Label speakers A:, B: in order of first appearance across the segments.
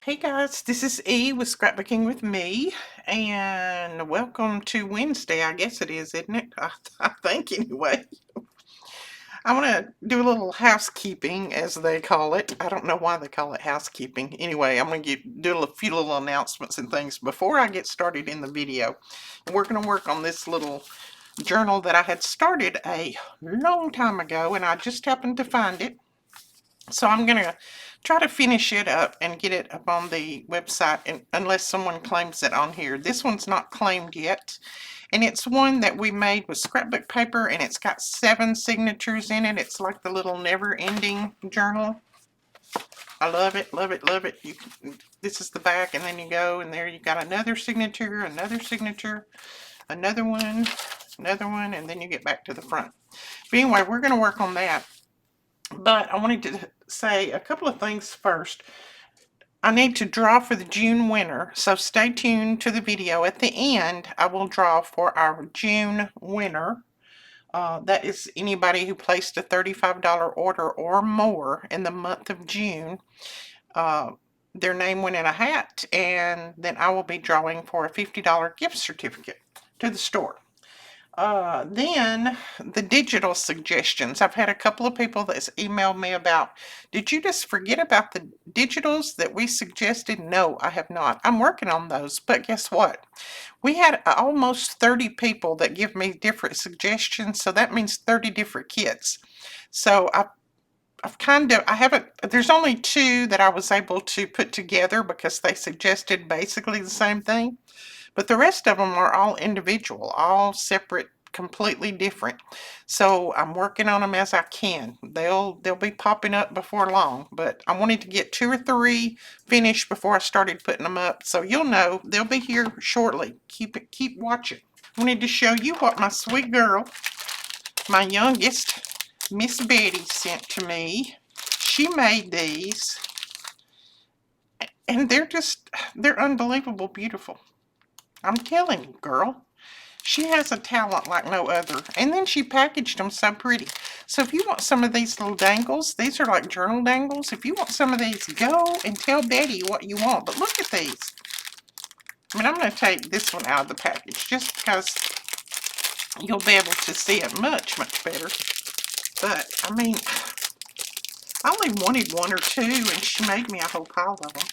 A: Hey guys, this is E with Scrapbooking with me, and welcome to Wednesday. I guess it is, isn't it? I think anyway. I want to do a little housekeeping, as they call it. I don't know why they call it housekeeping. Anyway, I'm going to do a few little announcements and things before I get started in the video. And we're going to work on this little journal that I had started a long time ago, and I just happened to find it. So I'm going to try to finish it up and get it up on the website, and unless someone claims it on here. This one's not claimed yet, and it's one that we made with scrapbook paper, and it's got 7 signatures in it. It's like the little never-ending journal. I love it, love it, love it. This is the back, and then you go, and there you got another signature, another one, and then you get back to the front. But anyway, we're going to work on that. But I wanted to say a couple of things first. I need to draw for the June winner, so stay tuned to the video. At the end, I will draw for our June winner. That is anybody who placed a $35 order or more in the month of June. Their name went in a hat, and then I will be drawing for a $50 gift certificate to the store. Then the digital suggestions. I've had a couple of people that's emailed me about, did you just forget about the digitals that we suggested? No, I have not. I'm working on those, but guess what? We had almost 30 people that give me different suggestions, so that means 30 different kits. So I haven't, there's only 2 that I was able to put together because they suggested basically the same thing. But the rest of them are all individual, all separate, completely different. So I'm working on them as I can. They'll be popping up before long, but I wanted to get 2 or 3 finished before I started putting them up. So you'll know they'll be here shortly. Keep watching. I wanted to show you what my sweet girl, my youngest, Miss Betty, sent to me. She made these, and they're unbelievable beautiful. I'm telling you, girl. She has a talent like no other. And then she packaged them so pretty. So if you want some of these little dangles, these are like journal dangles. If you want some of these, go and tell Betty what you want. But look at these. I mean, I'm going to take this one out of the package just because you'll be able to see it much, much better. But, I mean, I only wanted 1 or 2, and she made me a whole pile of them.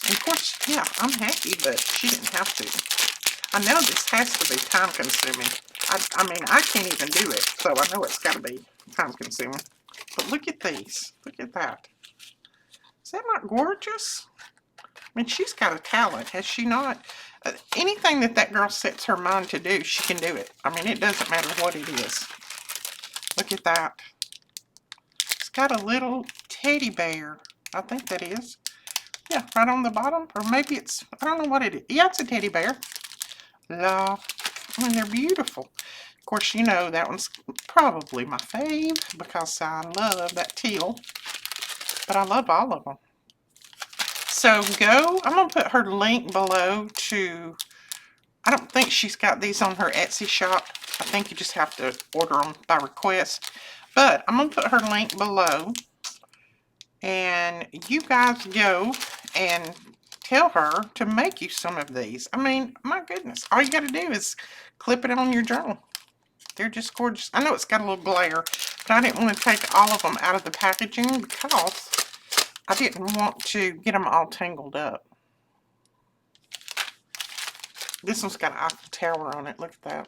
A: And of course, yeah, I'm happy, but she didn't have to. I know this has to be time consuming. I mean, I can't even do it, so I know it's got to be time consuming. But look at these. Look at that. Is that not gorgeous? I mean, she's got a talent, has she not? Anything that girl sets her mind to do, she can do it. I mean, it doesn't matter what it is. Look at that. It's got a little teddy bear. I think that is. Yeah, right on the bottom. Or maybe it's, I don't know what it is. Yeah, it's a teddy bear. I mean, they're beautiful. Of course, you know that one's probably my fave because I love that teal. But I love all of them. So I'm going to put her link below to, I don't think she's got these on her Etsy shop. I think you just have to order them by request. But I'm going to put her link below. And you guys go and tell her to make you some of these. I mean, my goodness. All you got to do is clip it on your journal. They're just gorgeous. I know it's got a little glare, but I didn't want to take all of them out of the packaging because I didn't want to get them all tangled up. This one's got an Eiffel Tower on it. Look at that.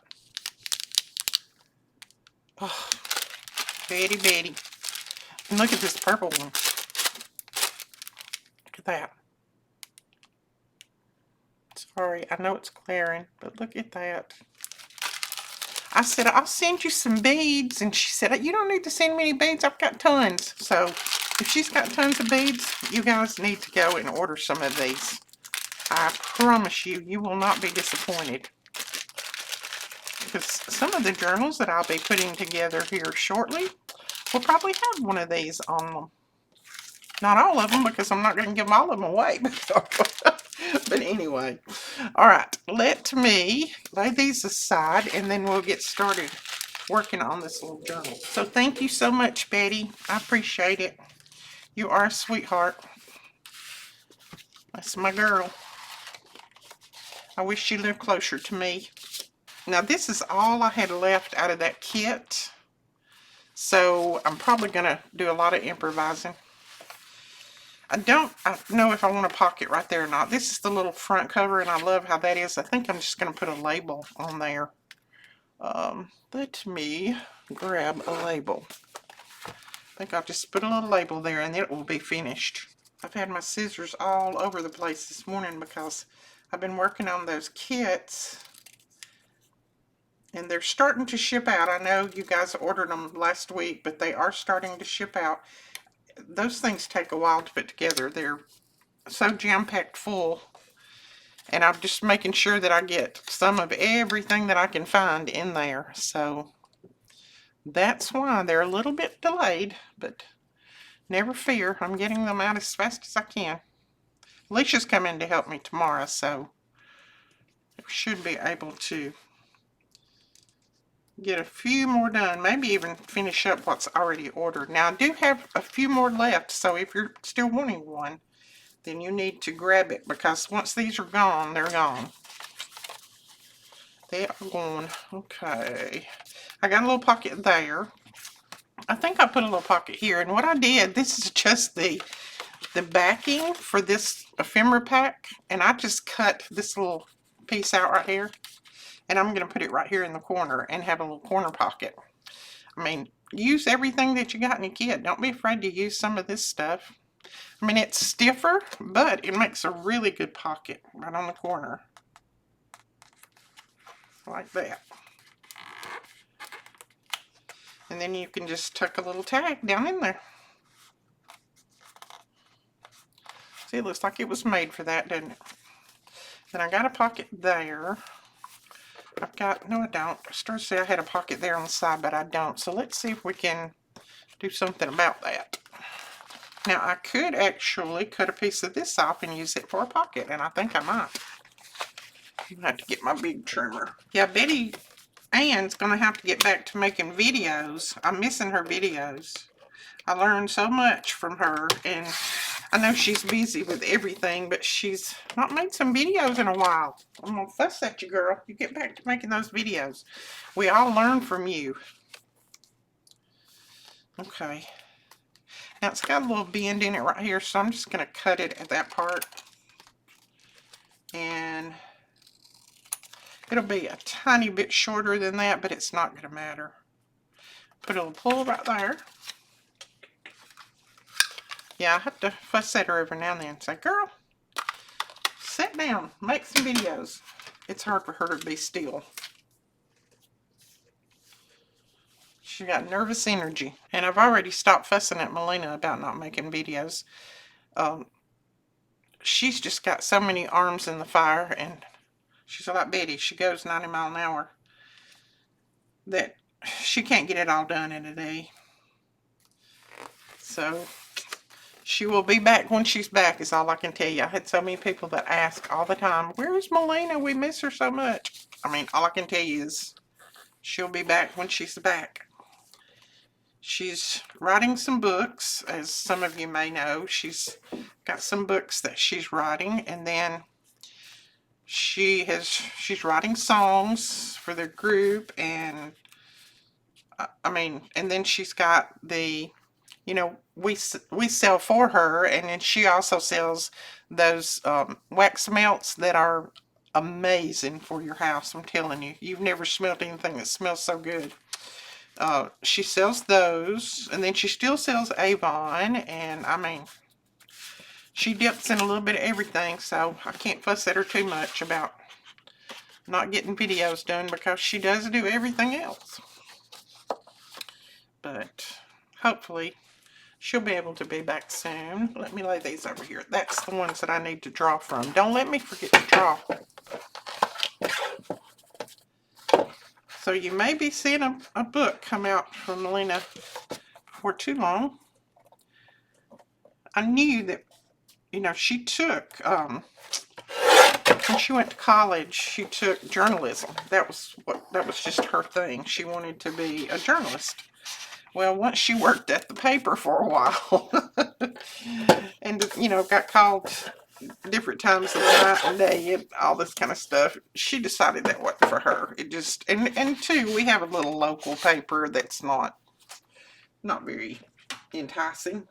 A: Oh, Betty, Betty. And look at this purple one. Look at that. Sorry, I know it's glaring, but look at that. I said, I'll send you some beads. And she said, you don't need to send me any beads. I've got tons. So if she's got tons of beads, you guys need to go and order some of these. I promise you, you will not be disappointed. Because some of the journals that I'll be putting together here shortly will probably have one of these on them. Not all of them, because I'm not going to give all of them away. But anyway, all right, let me lay these aside, and then we'll get started working on this little journal. So thank you so much, Betty. I appreciate it. You are a sweetheart. That's my girl. I wish she lived closer to me. Now this is all I had left out of that kit. So I'm probably going to do a lot of improvising. I don't know if I want a pocket right there or not. This is the little front cover, and I love how that is. I think I'm just going to put a label on there. Let me grab a label. I think I'll just put a little label there, and it will be finished. I've had my scissors all over the place this morning because I've been working on those kits. And they're starting to ship out. I know you guys ordered them last week, but they are starting to ship out. Those things take a while to put together. They're so jam-packed full. And I'm just making sure that I get some of everything that I can find in there. So that's why they're a little bit delayed. But never fear. I'm getting them out as fast as I can. Alicia's coming to help me tomorrow, so I should be able to get a few more done, maybe even finish up what's already ordered. Now I do have a few more left, so if you're still wanting one, then you need to grab it, because once these are gone, they're gone. They are gone. Okay, I got a little pocket there. I think I put a little pocket here, and what I did, this is just the backing for this ephemera pack, and I just cut this little piece out right here. And I'm going to put it right here in the corner and have a little corner pocket. I mean, use everything that you got in your kit. Don't be afraid to use some of this stuff. I mean, it's stiffer, but it makes a really good pocket right on the corner. Like that. And then you can just tuck a little tag down in there. See, it looks like it was made for that, doesn't it? Then I got a pocket there. I've got, no I don't. I started to say I had a pocket there on the side, but I don't. So let's see if we can do something about that. Now I could actually cut a piece of this off and use it for a pocket, and I think I might. I'm gonna have to get my big trimmer. Yeah, Betty Ann's gonna have to get back to making videos. I'm missing her videos. I learned so much from her, and I know she's busy with everything, but she's not made some videos in a while. I'm gonna fuss at you, girl. You get back to making those videos. We all learn from you. Okay. Now it's got a little bend in it right here, so I'm just gonna cut it at that part. And it'll be a tiny bit shorter than that, but it's not gonna matter. Put a little pull right there. Yeah, I have to fuss at her every now and then and say, girl, sit down, make some videos. It's hard for her to be still. She got nervous energy. And I've already stopped fussing at Melina about not making videos. She's just got so many arms in the fire, and she's like Betty. She goes 90 miles an hour. That she can't get it all done in a day. So she will be back when she's back, is all I can tell you. I had so many people that ask all the time, where's Melina? We miss her so much. I mean, all I can tell you is she'll be back when she's back. She's writing some books, as some of you may know. She's got some books that she's writing, and then she's writing songs for the group, and I mean, and then she's got the, you know, we sell for her, and then she also sells those wax melts that are amazing for your house. I'm telling you, you've never smelled anything that smells so good. She sells those, and then she still sells Avon, and I mean, she dips in a little bit of everything, so I can't fuss at her too much about not getting videos done, because she does do everything else. But hopefully she'll be able to be back soon. Let me lay these over here. That's the ones that I need to draw from. Don't let me forget to draw. So you may be seeing a book come out from Melina for too long. I knew that, you know, she took, when she went to college, she took journalism. That was just her thing. She wanted to be a journalist. Well, once she worked at the paper for a while, and, you know, got called different times of the night and day and all this kind of stuff. She decided that wasn't for her. It just, and two, we have a little local paper that's not very enticing.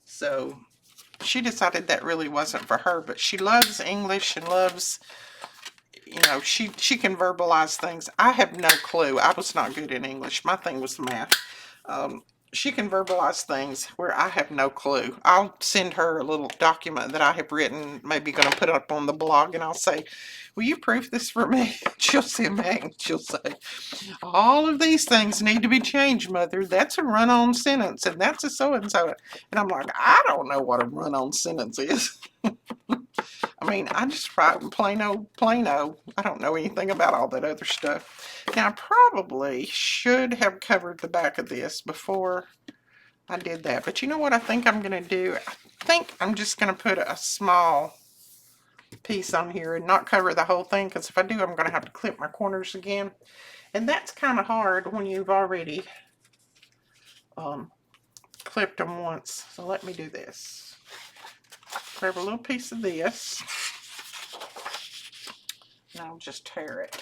A: So she decided that really wasn't for her, but she loves English and loves, you know, she can verbalize things. I have no clue. I was not good in English. My thing was math. She can verbalize things where I have no clue. I'll send her a little document that I have written, maybe going to put up on the blog, and I'll say, will you proof this for me? She'll send back and she'll say, all of these things need to be changed, Mother. That's a run-on sentence, and that's a so-and-so. And I'm like, I don't know what a run-on sentence is. I mean, I just write plain old. I don't know anything about all that other stuff. Now, I probably should have covered the back of this before I did that. But you know what I think I'm going to do? I think I'm just going to put a small piece on here and not cover the whole thing, because if I do, I'm going to have to clip my corners again. And that's kind of hard when you've already clipped them once. So let me do this. Grab a little piece of this. And I'll just tear it.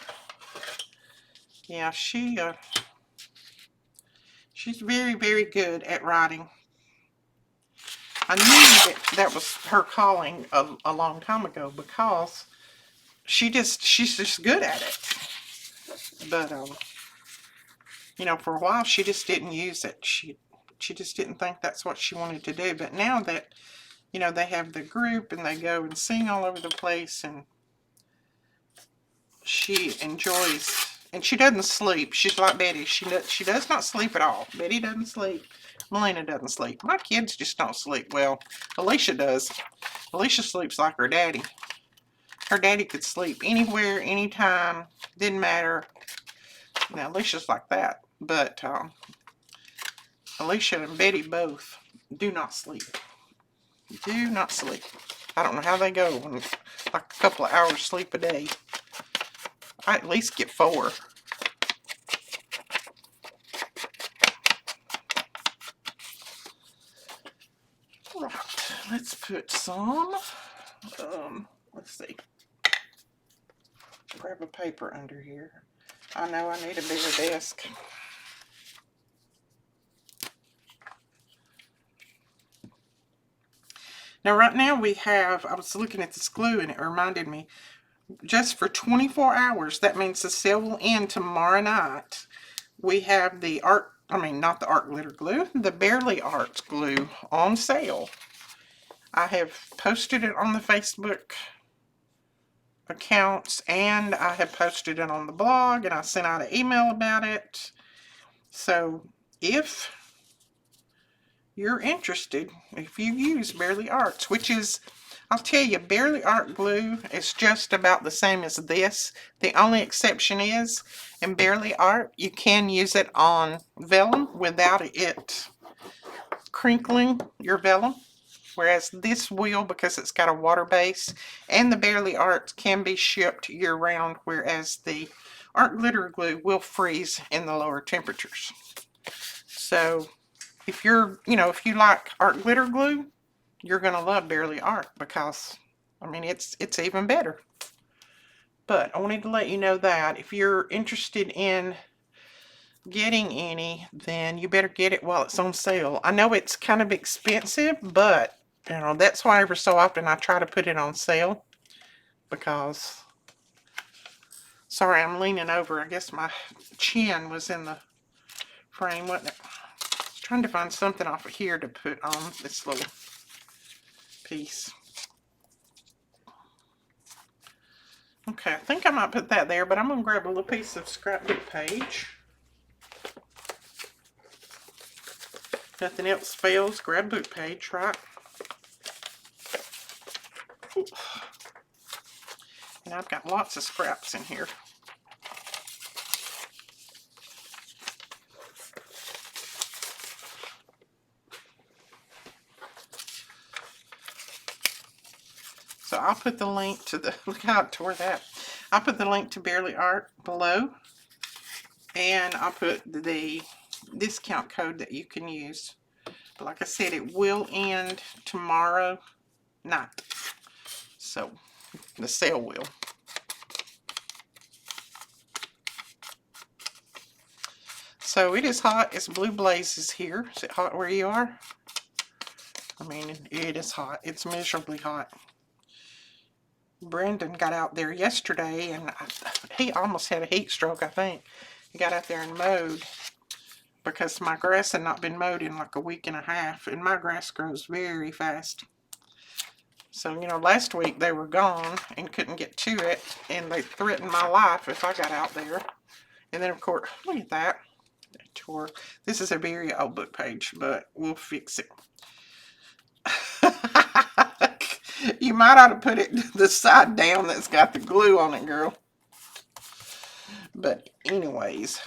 A: Yeah, she's very, very good at writing. I knew that was her calling a long time ago, because she's just good at it. But you know, for a while she just didn't use it. She just didn't think that's what she wanted to do. But now that, you know, they have the group and they go and sing all over the place, and she enjoys, and she doesn't sleep. She's like Betty. She does not sleep at all. Betty doesn't sleep. Melina doesn't sleep. My kids just don't sleep. Well, Alicia does. Alicia sleeps like her daddy. Her daddy could sleep anywhere, anytime. Didn't matter. Now, Alicia's like that. But Alicia and Betty both do not sleep. Do not sleep. I don't know how they go when it's like a couple of hours sleep a day. I at least get 4. Right, let's put some, let's see, grab a paper under here. I know I need a bigger desk. Now right now we have, I was looking at this glue and it reminded me, just for 24 hours, that means the sale will end tomorrow night. We have the art, I mean not the art glitter glue, the Barely Art glue on sale. I have posted it on the Facebook accounts, and I have posted it on the blog, and I sent out an email about it. So if you're interested, if you use Barely Arts, which is, I'll tell you, Barely Art glue is just about the same as this. The only exception is, in Barely Art, you can use it on vellum without it crinkling your vellum. Whereas this will, because it's got a water base, and the Barely Art can be shipped year-round, whereas the art glitter glue will freeze in the lower temperatures. So if you're, you know, if you like art glitter glue, you're going to love Barely Art, because, I mean, it's even better. But I wanted to let you know that if you're interested in getting any, then you better get it while it's on sale. I know it's kind of expensive, but you know, that's why every so often I try to put it on sale, because, sorry, I'm leaning over. I guess my chin was in the frame, wasn't it? I was trying to find something off of here to put on this little piece. Okay, I think I might put that there, but I'm going to grab a little piece of scrapbook page. Nothing else fails, grab book page, right? And I've got lots of scraps in here. So I'll put the link to the, look how I tore that. I'll put the link to Barely Art below. And I'll put the discount code that you can use. But like I said, it will end tomorrow night. So, the sail wheel. So it is hot. It's blue blazes here. Is it hot where you are? I mean, it is hot. It's miserably hot. Brendan got out there yesterday, and he almost had a heat stroke, I think. He got out there and mowed because my grass had not been mowed in like a week and a half, and my grass grows very fast. So, you know, last week they were gone and couldn't get to it, and they threatened my life if I got out there. And then, of course, look at that. Tour. This is a very old book page, but we'll fix it. You might ought to put it the side down that's got the glue on it, girl. But anyways,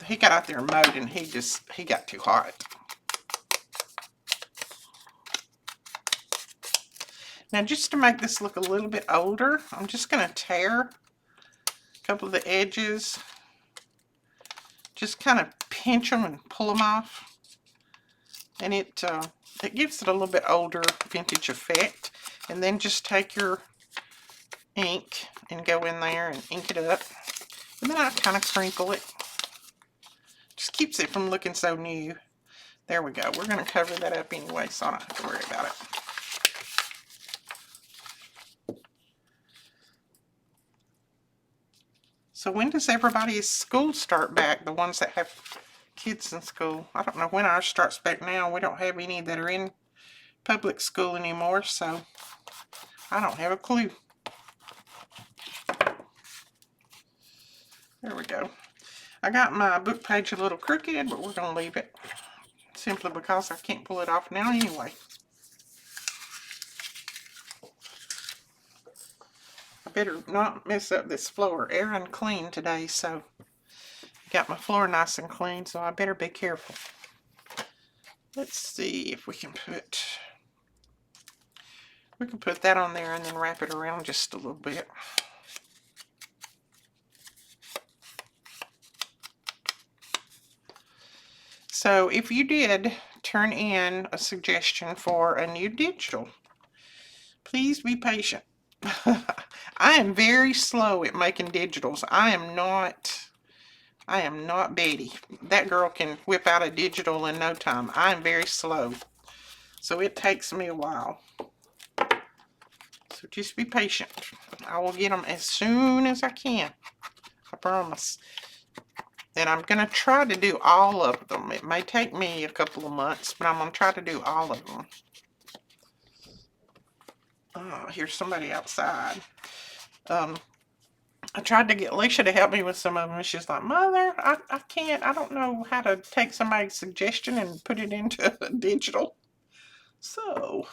A: he got out there and mowed, and he got too hot. Now, just to make this look a little bit older, I'm just going to tear a couple of the edges. Just kind of pinch them and pull them off. And it gives it a little bit older vintage effect. And then just take your ink and go in there and ink it up. And then I kind of crinkle it. Just keeps it from looking so new. There we go. We're going to cover that up anyway, so I don't have to worry about it. So when does everybody's school start back? The ones that have kids in school. I don't know when ours starts back now. We don't have any that are in public school anymore, so I don't have a clue. There we go. I got my book page a little crooked, but we're going to leave it simply because I can't pull it off now anyway. I better not mess up this floor. Aaron cleaned today, so I got my floor nice and clean, so I better be careful. Let's see if we can put that on there and then wrap it around just a little bit. So if you did turn in a suggestion for a new digital, please be patient. I am very slow at making digitals. I am not Betty. That girl can whip out a digital in no time. I am very slow. So it takes me a while. So just be patient. I will get them as soon as I can. I promise. And I'm going to try to do all of them. It may take me a couple of months, but I'm going to try to do all of them. Oh, here's somebody outside. I tried to get Alicia to help me with some of them, and she's like, Mother, I can't. I don't know how to take somebody's suggestion and put it into digital. So,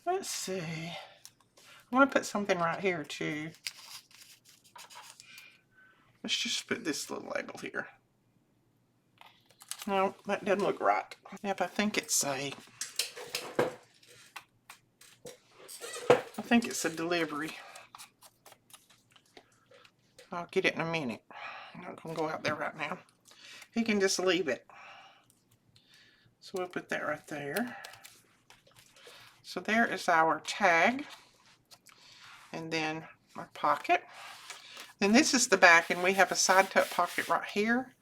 A: let's see. I want to put something right here, too. Let's just put this little label here. No, that doesn't look right. Yep, I think it's a delivery. I'll get it in a minute. I'm not going to go out there right now. He can just leave it. So we'll put that right there. So there is our tag. And then our pocket. Then this is the back, and we have a side tuck pocket right here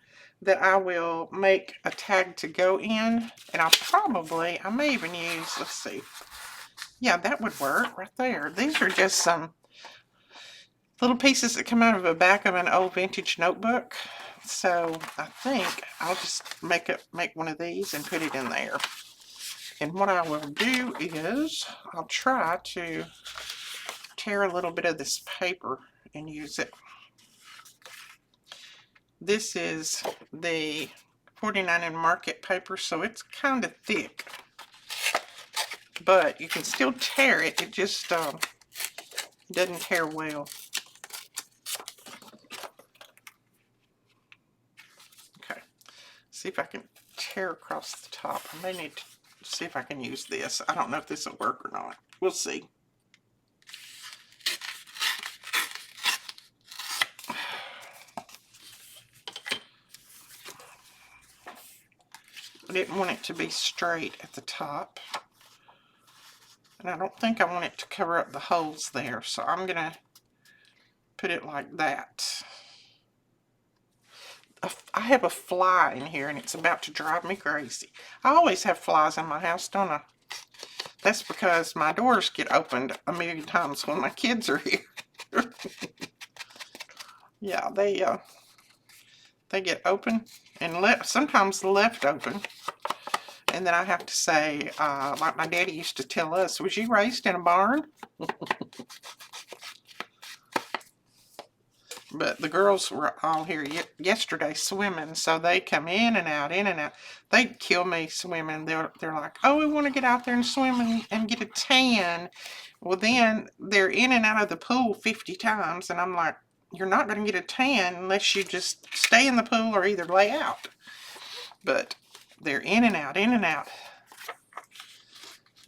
A: that I will make a tag to go in. And I may even use, let's see. Yeah, that would work right there. These are just some little pieces that come out of the back of an old vintage notebook. So I think I'll just make one of these and put it in there. And what I will do is I'll try to tear a little bit of this paper and use it. This is the 49 in Market paper, so it's kind of thick. But you can still tear it. It just doesn't tear well. Okay. See if I can tear across the top. I may need to see if I can use this. I don't know if this will work or not. We'll see. I didn't want it to be straight at the top. And I don't think I want it to cover up the holes there, so I'm going to put it like that. I have a fly in here and it's about to drive me crazy. I always have flies in my house, don't I? That's because my doors get opened a million times when my kids are here. Yeah, they get open and sometimes left open. And then I have to say, like my daddy used to tell us, was you raised in a barn? But the girls were all here yesterday swimming, so they come in and out, in and out. They'd kill me swimming. They're like, oh, we want to get out there and swim and get a tan. Well, then they're in and out of the pool 50 times, and I'm like, you're not going to get a tan unless you just stay in the pool or either lay out. But they're in and out, in and out.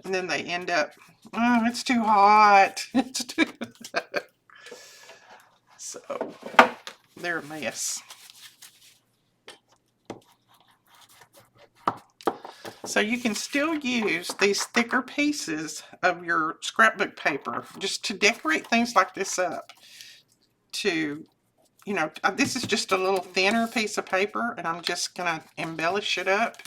A: And then they end up, oh, it's too hot. It's too So, they're a mess. So you can still use these thicker pieces of your scrapbook paper just to decorate things like this up. To, you know, this is just a little thinner piece of paper, and I'm just going to embellish it up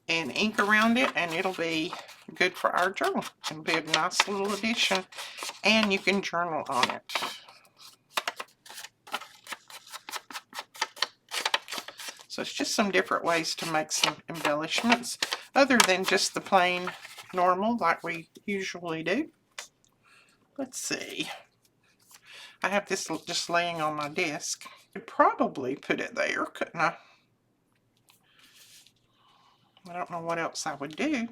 A: and ink around it, and it'll be good for our journal. It'll be a nice little addition, and you can journal on it. So it's just some different ways to make some embellishments other than just the plain normal like we usually do. Let's see. I have this just laying on my desk. I'd probably put it there, couldn't I? I don't know what else I would do.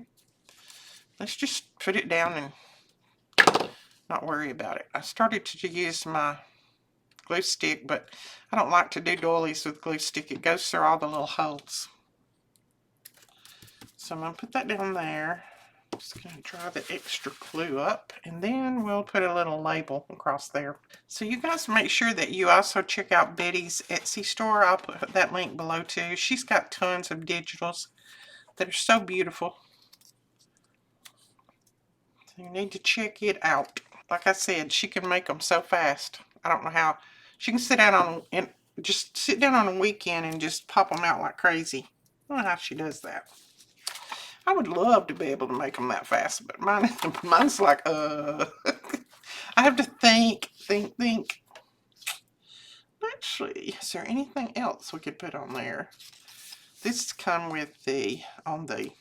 A: Let's just put it down and not worry about it. I started to use my glue stick, but I don't like to do doilies with glue stick. It goes through all the little holes. So I'm going to put that down there. Just going to dry the extra glue up, and then we'll put a little label across there. So you guys make sure that you also check out Betty's Etsy store. I'll put that link below too. She's got tons of digitals that are so beautiful. So you need to check it out. Like I said, she can make them so fast. I don't know how. She can sit down on and just sit down on a weekend and just pop them out like crazy. I don't know how she does that. I would love to be able to make them that fast, but mine's like, I have to think. Let's see, is there anything else we could put on there? This come with on the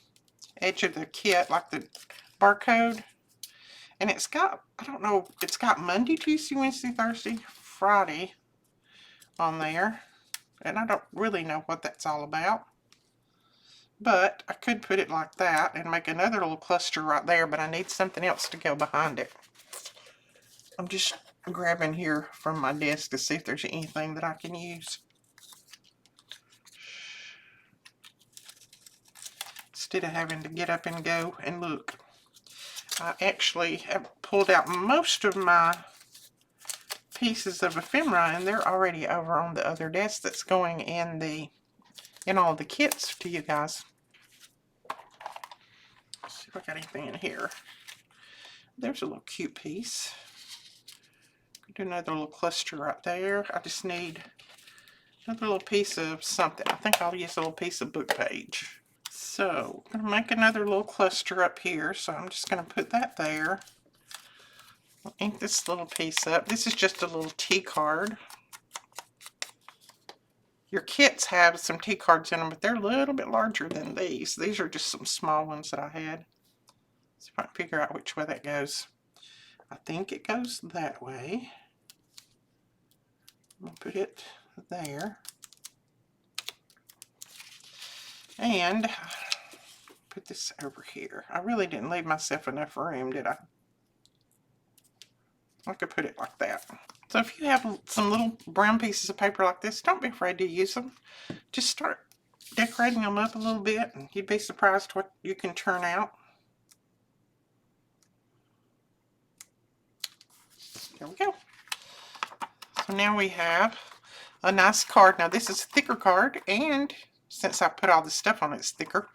A: edge of the kit, like the barcode. And it's got, I don't know, it's got Monday, Tuesday, Wednesday, Thursday, Friday on there. And I don't really know what that's all about. But I could put it like that and make another little cluster right there, but I need something else to go behind it. I'm just grabbing here from my desk to see if there's anything that I can use. Instead of having to get up and go and look. I actually have pulled out most of my pieces of ephemera, and they're already over on the other desk that's going in all the kits to you guys. Let's see if I got anything in here. There's a little cute piece. Do another little cluster right there. I just need another little piece of something. I think I'll use a little piece of book page. So I'm going to make another little cluster up here. So I'm just going to put that there. I'll ink this little piece up. This is just a little T card. Your kits have some T cards in them, but they're a little bit larger than these. These are just some small ones that I had. See if I can figure out which way that goes. I think it goes that way. I'm going to put it there. And put this over here. I really didn't leave myself enough room, did I? I could put it like that. So if you have some little brown pieces of paper like this, don't be afraid to use them. Just start decorating them up a little bit, and you'd be surprised what you can turn out. There we go. So now we have a nice card. Now this is a thicker card, and since I put all this stuff on it, it's thicker.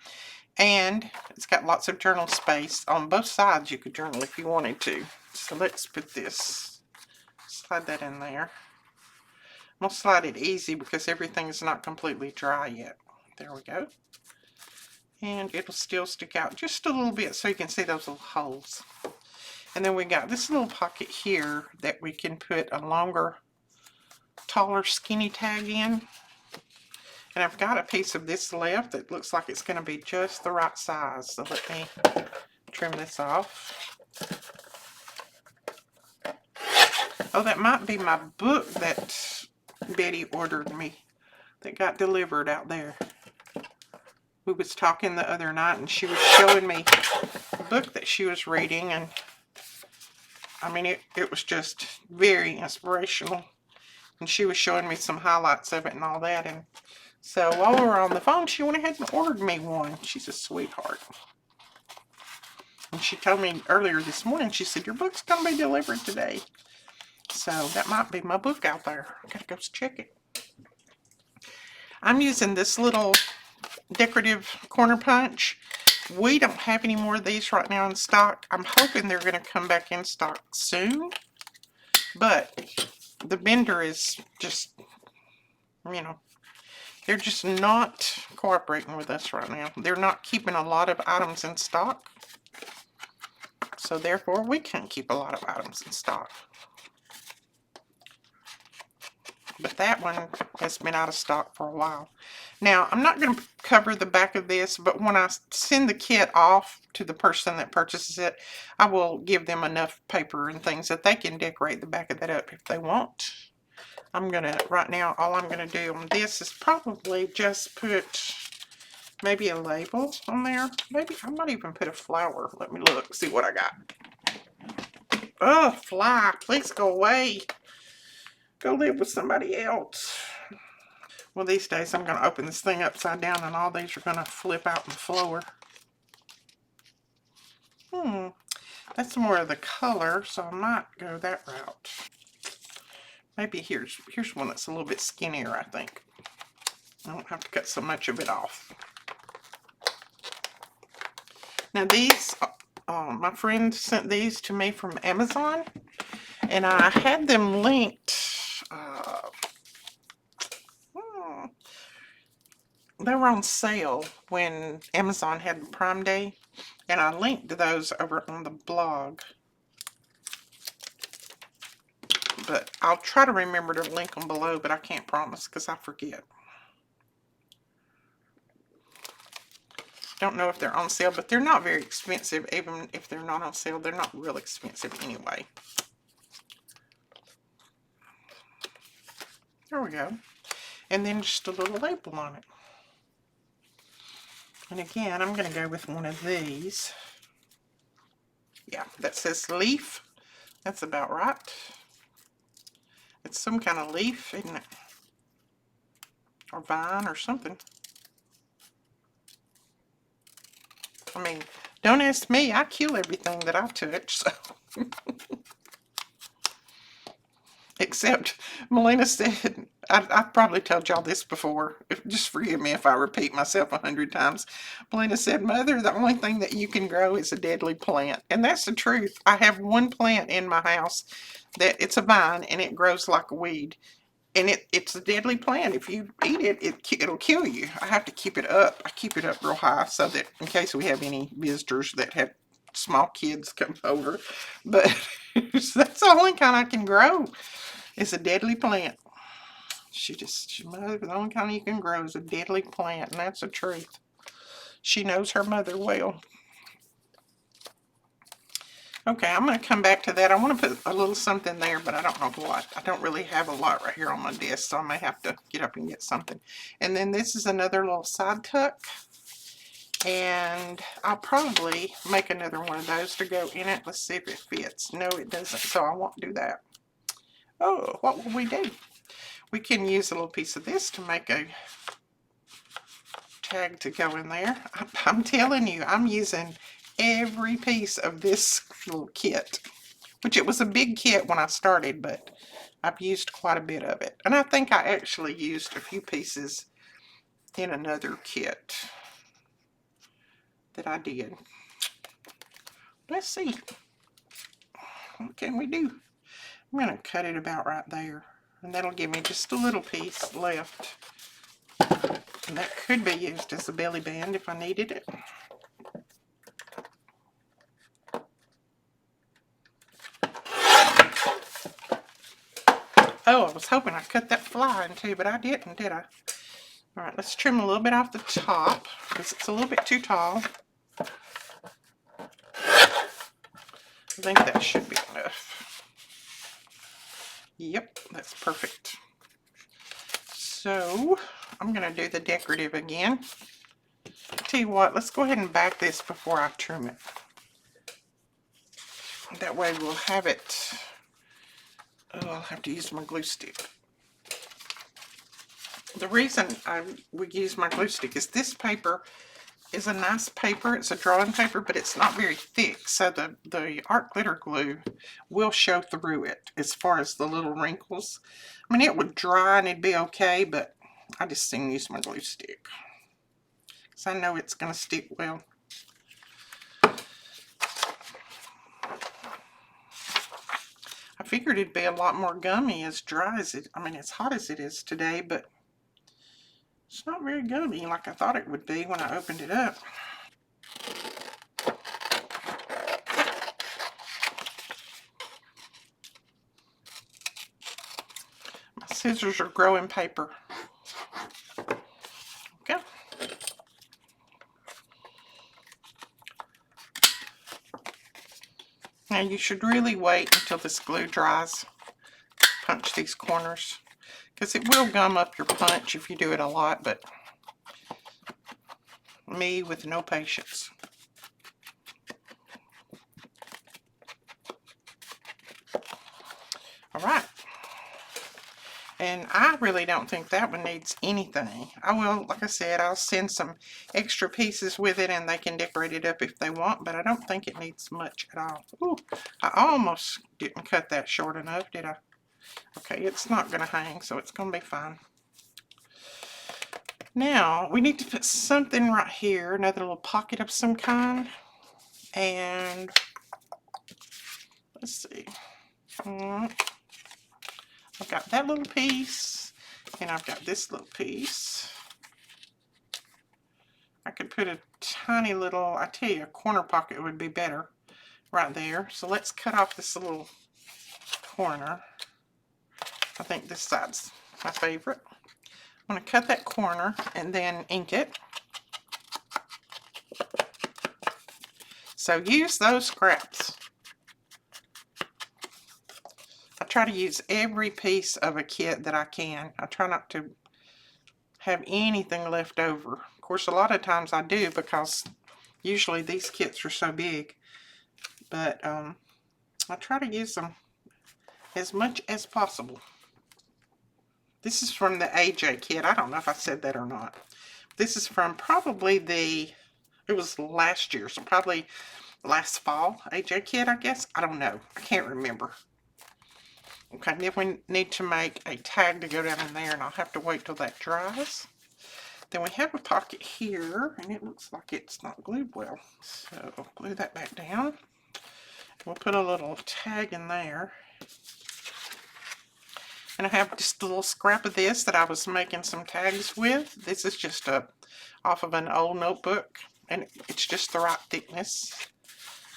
A: And it's got lots of journal space. On both sides you could journal if you wanted to. So let's put this, slide that in there. I'm going to slide it easy because everything is not completely dry yet. There we go. And it'll still stick out just a little bit so you can see those little holes. And then we got this little pocket here that we can put a longer, taller, skinny tag in. And I've got a piece of this left that looks like it's going to be just the right size. So let me trim this off. Oh, that might be my book that Betty ordered me that got delivered out there. We was talking the other night and she was showing me a book that she was reading, and I mean it was just very inspirational, and she was showing me some highlights of it and all that. And so while we were on the phone, she went ahead and ordered me one. She's a sweetheart. And she told me earlier this morning, she said, your book's going to be delivered today. So that might be my book out there. I gotta go check it. I'm using this little decorative corner punch. We don't have any more of these right now in stock. I'm hoping they're going to come back in stock soon. But the vendor is just, you know, they're just not cooperating with us right now. They're not keeping a lot of items in stock. So therefore, we can't keep a lot of items in stock. But that one has been out of stock for a while. Now, I'm not going to cover the back of this, but when I send the kit off to the person that purchases it, I will give them enough paper and things that they can decorate the back of that up if they want. I'm going to, right now, all I'm going to do on this is probably just put maybe a label on there. Maybe, I might even put a flower. Let me look, see what I got. Oh, fly, please go away. Go live with somebody else. Well, these days I'm going to open this thing upside down and all these are going to flip out on the floor. That's more of the color, so I might go that route. Maybe here's one that's a little bit skinnier, I think. I don't have to cut so much of it off. Now these, my friend sent these to me from Amazon, and I had them linked. They were on sale when Amazon had Prime Day, and I linked those over on the blog. But I'll try to remember to link them below, but I can't promise because I forget. Don't know if they're on sale, but they're not very expensive. Even if they're not on sale, they're not real expensive anyway. There we go. And then just a little label on it. And again, I'm going to go with one of these. Yeah, that says leaf. That's about right. It's some kind of leaf, isn't it? Or vine or something. I mean, don't ask me. I kill everything that I touch, so. Except, Melina said, I've probably told y'all this before. Just forgive me if I repeat myself 100 times. Melina said, Mother, the only thing that you can grow is a deadly plant. And that's the truth. I have one plant in my house that it's a vine and it grows like a weed. And it's a deadly plant. If you eat it, it'll kill you. I have to keep it up. I keep it up real high so that in case we have any visitors that have small kids come over. But that's the only kind I can grow. It's a deadly plant. Mother, the only kind you can grow is a deadly plant, and that's the truth. She knows her mother well. Okay, I'm going to come back to that. I want to put a little something there, but I don't know what. I don't really have a lot right here on my desk, so I may have to get up and get something. And then this is another little side tuck. And I'll probably make another one of those to go in it. Let's see if it fits. No, it doesn't, so I won't do that. Oh, what will we do? We can use a little piece of this to make a tag to go in there. I'm telling you, I'm using every piece of this little kit, which it was a big kit when I started, but I've used quite a bit of it. And I think I actually used a few pieces in another kit. that I did. Let's see. What can we do? I'm going to cut it about right there. And that'll give me just a little piece left. And that could be used as a belly band if I needed it. Oh, I was hoping I cut that fly in two, but I didn't, did I? Alright, let's trim a little bit off the top because it's a little bit too tall. I think that should be enough. Yep, that's perfect. So, I'm going to do the decorative again. Tell you what, let's go ahead and back this before I trim it. That way we'll have it. Oh, I'll have to use my glue stick. The reason I would use my glue stick is this paper is a nice paper. It's a drawing paper, but it's not very thick. So the art glitter glue will show through it as far as the little wrinkles. I mean, it would dry and it'd be okay, but I just soon use my glue stick. Because I know it's going to stick well. I figured it'd be a lot more gummy as dry as it, I mean, as hot as it is today, but it's not very gummy like I thought it would be when I opened it up. My scissors are growing paper. Okay. Now you should really wait until this glue dries. Punch these corners. Because it will gum up your punch if you do it a lot, but me with no patience. Alright. And I really don't think that one needs anything. I will, like I said, I'll send some extra pieces with it and they can decorate it up if they want, but I don't think it needs much at all. Ooh, I almost didn't cut that short enough, did I? Okay, it's not going to hang, so it's going to be fine. Now, we need to put something right here, another little pocket of some kind. And, let's see. I've got that little piece, and I've got this little piece. I could put a tiny little, I tell you, a corner pocket would be better right there. So let's cut off this little corner. I think this side's my favorite. I'm going to cut that corner and then ink it. So use those scraps. I try to use every piece of a kit that I can. I try not to have anything left over. Of course, a lot of times I do because usually these kits are so big. But I try to use them as much as possible. This is from the AJ kit. I don't know if I said that or not. This is from probably it was last year, so probably last fall AJ kit, I guess. I don't know. I can't remember. Okay, then we need to make a tag to go down in there, and I'll have to wait till that dries. Then we have a pocket here, and it looks like it's not glued well. So glue that back down. We'll put a little tag in there. And I have just a little scrap of this that I was making some tags with. This is just off of an old notebook, and it's just the right thickness.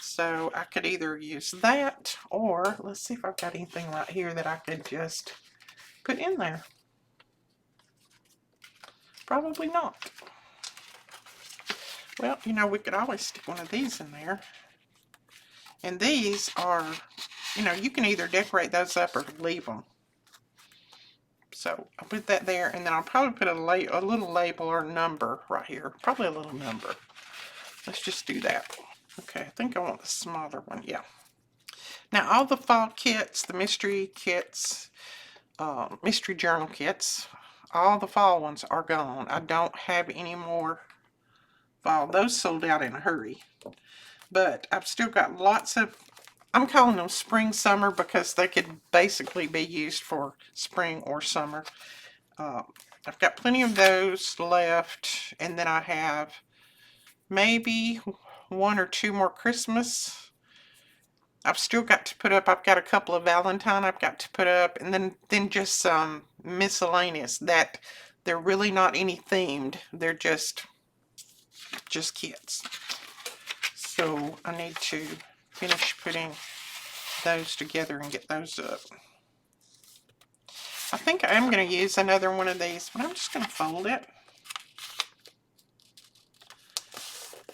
A: So I could either use that, or let's see if I've got anything right here that I could just put in there. Probably not. Well, you know, we could always stick one of these in there. And these are, you know, you can either decorate those up or leave them. So I'll put that there, and then I'll probably put a little label or number right here. Probably a little number. Let's just do that. Okay, I think I want the smaller one. Yeah. Now all the fall kits, the mystery kits, mystery journal kits, all the fall ones are gone. I don't have any more fall. Those sold out in a hurry. But I've still got lots of, I'm calling them spring summer because they could basically be used for spring or summer. I've got plenty of those left, and then I have maybe 1 or 2 more Christmas. I've still got to put up, I've got a couple of Valentine I've got to put up, and then just some miscellaneous that they're really not any themed. They're just kits. So I need to finish putting those together and get those up. I think I am going to use another one of these, but I'm just going to fold it.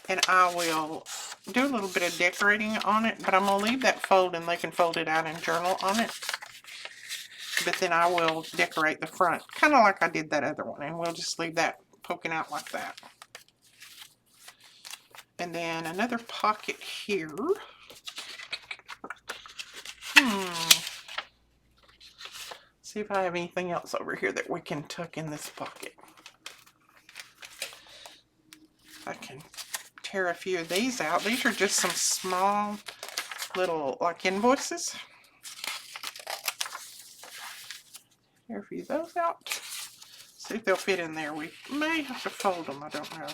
A: And I will do a little bit of decorating on it, but I'm going to leave that fold and they can fold it out and journal on it. But then I will decorate the front, kind of like I did that other one, and we'll just leave that poking out like that. And then another pocket here. See if I have anything else over here that we can tuck in this pocket. I can tear a few of these out. These are just some small little like invoices. Tear a few of those out. See if they'll fit in there. We may have to fold them, I don't know.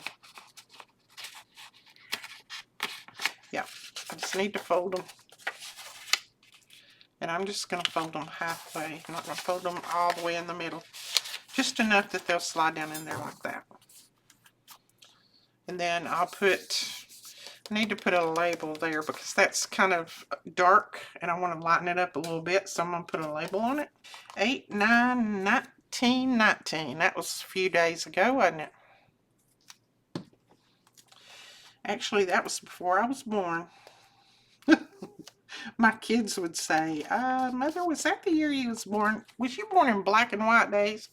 A: Yeah, I just need to fold them. And I'm just going to fold them halfway. I'm not going to fold them all the way in the middle. Just enough that they'll slide down in there like that. And then I need to put a label there because that's kind of dark and I want to lighten it up a little bit. So I'm going to put a label on it. 8/9/1919. That was a few days ago, wasn't it? Actually, that was before I was born. My kids would say, Mother, was that the year you was born? Was you born in black and white days?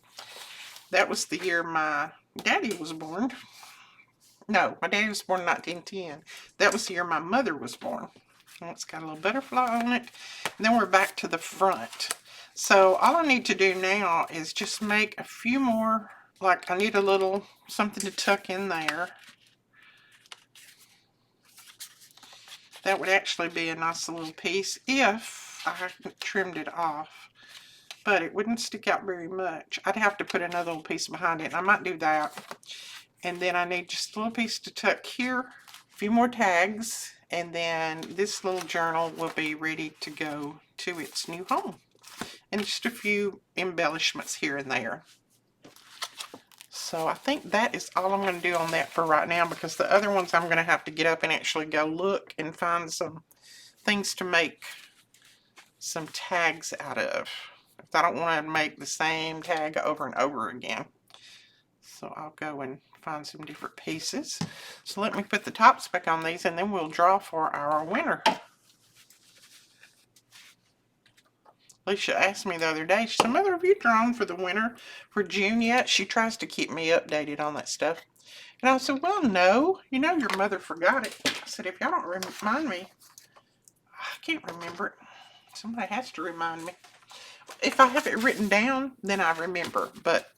A: That was the year my daddy was born. No, my daddy was born in 1910. That was the year my mother was born. And it's got a little butterfly on it. And then we're back to the front. So all I need to do now is just make a few more. Like I need a little something to tuck in there. That would actually be a nice little piece if I hadn't trimmed it off. But it wouldn't stick out very much. I'd have to put another little piece behind it. I might do that. And then I need just a little piece to tuck here. A few more tags. And then this little journal will be ready to go to its new home. And just a few embellishments here and there. So I think that is all I'm going to do on that for right now, because the other ones I'm going to have to get up and actually go look and find some things to make some tags out of. I don't want to make the same tag over and over again. So I'll go and find some different pieces. So let me put the tops back on these and then we'll draw for our winner. Alicia asked me the other day, she said, Mother, have you drawn for the winner for June yet? She tries to keep me updated on that stuff. And I said, well, no. You know your mother forgot it. I said, if y'all don't remind me, I can't remember it. Somebody has to remind me. If I have it written down, then I remember. But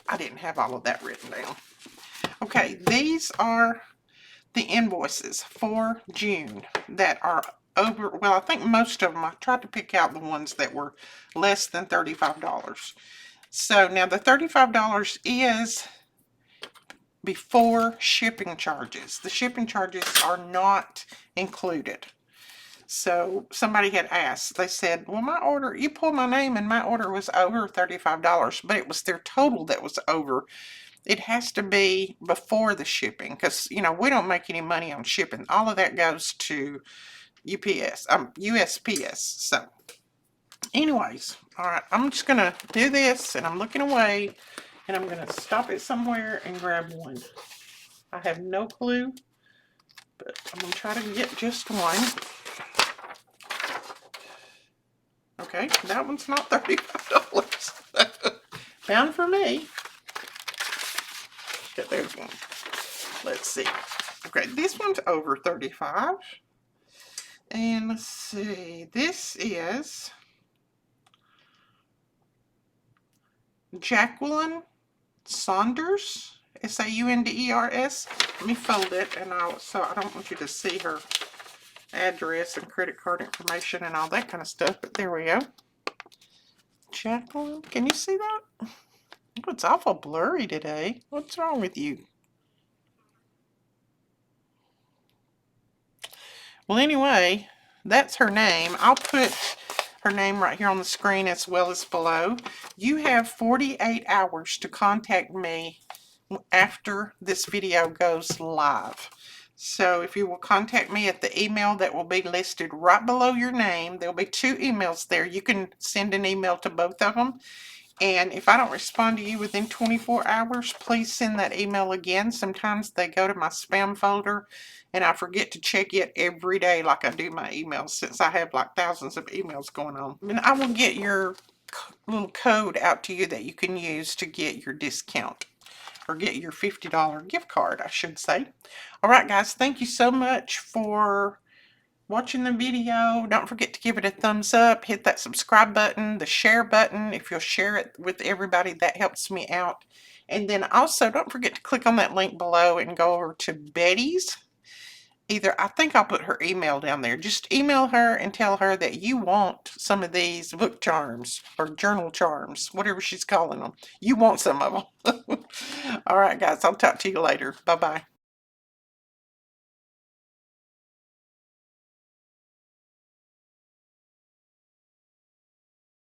A: I didn't have all of that written down. Okay, these are the invoices for June that are over, well, I think most of them, I tried to pick out the ones that were less than $35. So now the $35 is before shipping charges. The shipping charges are not included. So somebody had asked, they said, well, my order, you pulled my name and my order was over $35, but it was their total that was over. It has to be before the shipping because, you know, we don't make any money on shipping. All of that goes to USPS. So anyways, all right, I'm just going to do this and I'm looking away and I'm going to stop it somewhere and grab one. I have no clue, but I'm going to try to get just one. Okay, that one's not $35. Bound for me. Okay, there's one. Let's see. Okay, this one's over $35. And let's see. This is Jacqueline Saunders. Saunders. Let me fold it, and so I don't want you to see her address and credit card information and all that kind of stuff. But there we go. Jacqueline, can you see that? Oh, it's awful blurry today. What's wrong with you? Well, anyway, that's her name. I'll put her name right here on the screen as well as below. You have 48 hours to contact me after this video goes live. So if you will contact me at the email that will be listed right below your name, there'll be 2 emails there. You can send an email to both of them. And if I don't respond to you within 24 hours, please send that email again. Sometimes they go to my spam folder and I forget to check it every day like I do my emails, since I have like thousands of emails going on. And I will get your little code out to you that you can use to get your discount, or get your $50 gift card, I should say. All right, guys, thank you so much for watching the video. Don't forget to give it a thumbs up, hit that subscribe button, the share button. If you'll share it with everybody, that helps me out. And then also don't forget to click on that link below and go over to Betty's. I think I'll put her email down there. Just email her and tell her that you want some of these book charms or journal charms, whatever she's calling them. You want some of them. All right, guys, I'll talk to you later. Bye-bye.